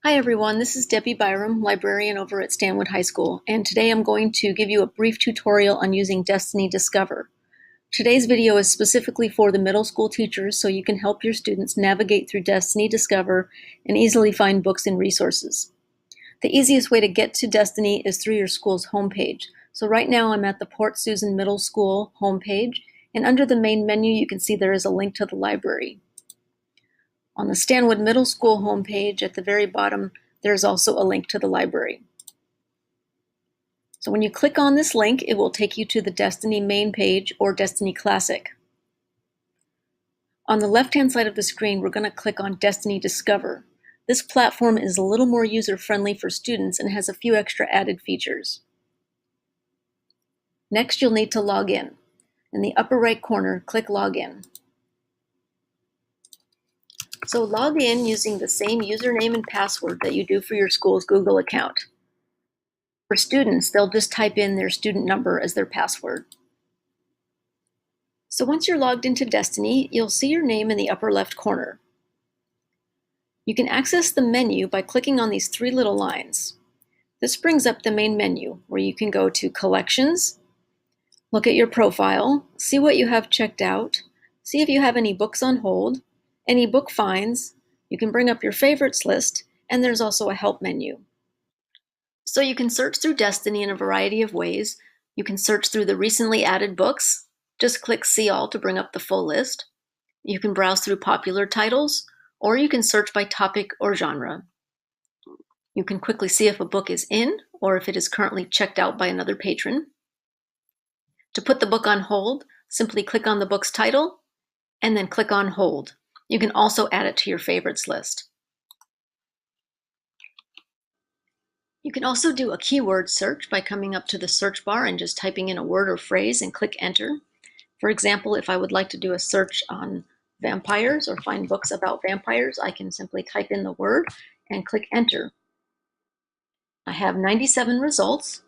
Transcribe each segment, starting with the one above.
Hi everyone, this is Debbie Byram, librarian over at Stanwood High School, and today I'm going to give you a brief tutorial on using Destiny Discover. Today's video is specifically for the middle school teachers so you can help your students navigate through Destiny Discover and easily find books and resources. The easiest way to get to Destiny is through your school's homepage. So right now I'm at the Port Susan Middle School homepage, and under the main menu you can see there is a link to the library. On the Stanwood Middle School homepage at the very bottom, there's also a link to the library. So when you click on this link, it will take you to the Destiny main page or Destiny Classic. On the left-hand side of the screen, we're going to click on Destiny Discover. This platform is a little more user-friendly for students and has a few extra added features. Next, you'll need to log in. In the upper right corner, click Login. So log in using the same username and password that you do for your school's Google account. For students, they'll just type in their student number as their password. So once you're logged into Destiny, you'll see your name in the upper left corner. You can access the menu by clicking on these three little lines. This brings up the main menu where you can go to Collections, look at your profile, see what you have checked out, see if you have any books on hold, any book finds, you can bring up your favorites list, and there's also a help menu. So you can search through Destiny in a variety of ways. You can search through the recently added books. Just click See All to bring up the full list. You can browse through popular titles, or you can search by topic or genre. You can quickly see if a book is in, or if it is currently checked out by another patron. To put the book on hold, simply click on the book's title, and then click on Hold. You can also add it to your favorites list. You can also do a keyword search by coming up to the search bar and just typing in a word or phrase and click Enter. For example, if I would like to do a search on vampires or find books about vampires, I can simply type in the word and click Enter. I have 97 results.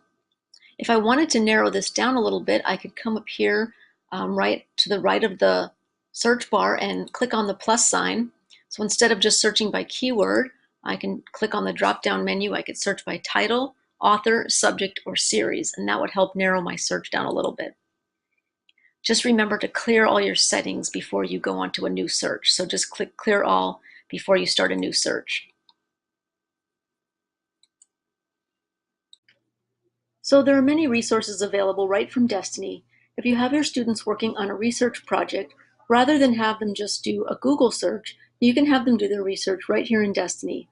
If I wanted to narrow this down a little bit, I could come up here right to the right of the search bar and click on the plus sign. So instead of just searching by keyword, I can click on the drop-down menu. I could search by title, author, subject, or series, and that would help narrow my search down a little bit. Just remember to clear all your settings before you go on to a new search. So just click Clear All before you start a new search. So there are many resources available right from Destiny. If you have your students working on a research project, rather than have them just do a Google search, you can have them do their research right here in Destiny.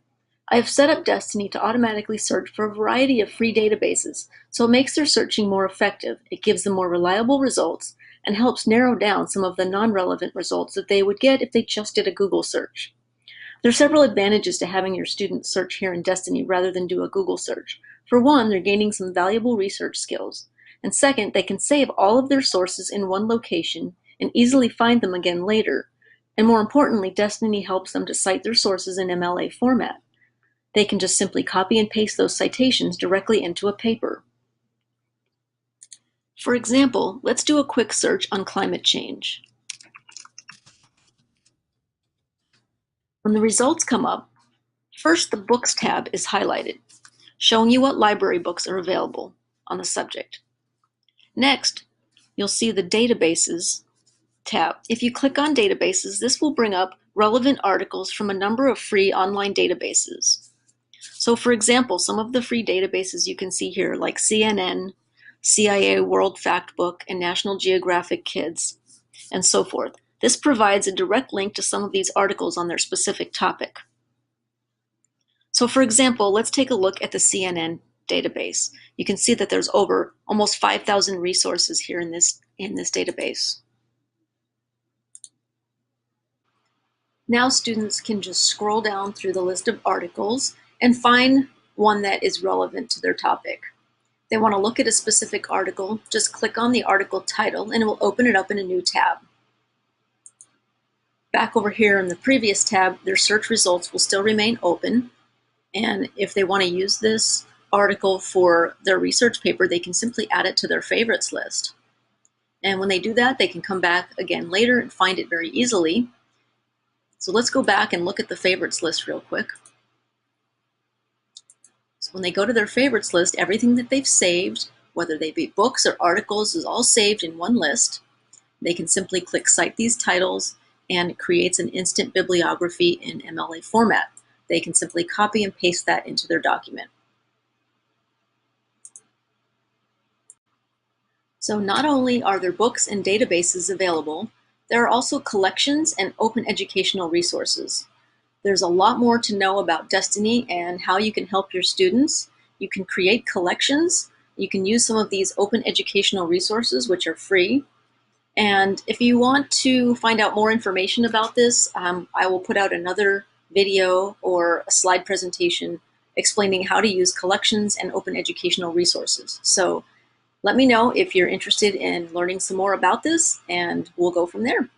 I have set up Destiny to automatically search for a variety of free databases, so it makes their searching more effective. It gives them more reliable results and helps narrow down some of the non-relevant results that they would get if they just did a Google search. There are several advantages to having your students search here in Destiny rather than do a Google search. For one, they're gaining some valuable research skills. And second, they can save all of their sources in one location and easily find them again later. And more importantly, Destiny helps them to cite their sources in MLA format. They can just simply copy and paste those citations directly into a paper. For example, let's do a quick search on climate change. When the results come up, first the Books tab is highlighted, showing you what library books are available on the subject. Next, you'll see the Databases tab. If you click on Databases, this will bring up relevant articles from a number of free online databases. So for example, some of the free databases you can see here, like CNN, CIA World Factbook, and National Geographic Kids, and so forth. This provides a direct link to some of these articles on their specific topic. So for example, let's take a look at the CNN database. You can see that there's over almost 5,000 resources here in this database. Now students can just scroll down through the list of articles and find one that is relevant to their topic. If they want to look at a specific article, just click on the article title and it will open it up in a new tab. Back over here in the previous tab, their search results will still remain open. And if they want to use this article for their research paper, they can simply add it to their favorites list. And when they do that, they can come back again later and find it very easily. So let's go back and look at the favorites list real quick. When they go to their favorites list, everything that they've saved, whether they be books or articles, is all saved in one list. They can simply click Cite these titles, and it creates an instant bibliography in MLA format. They can simply copy and paste that into their document. So not only are there books and databases available, there are also collections and open educational resources. There's a lot more to know about Destiny and how you can help your students. You can create collections. You can use some of these open educational resources, which are free. And if you want to find out more information about this, I will put out another video or a slide presentation explaining how to use collections and open educational resources. So let me know if you're interested in learning some more about this, and we'll go from there.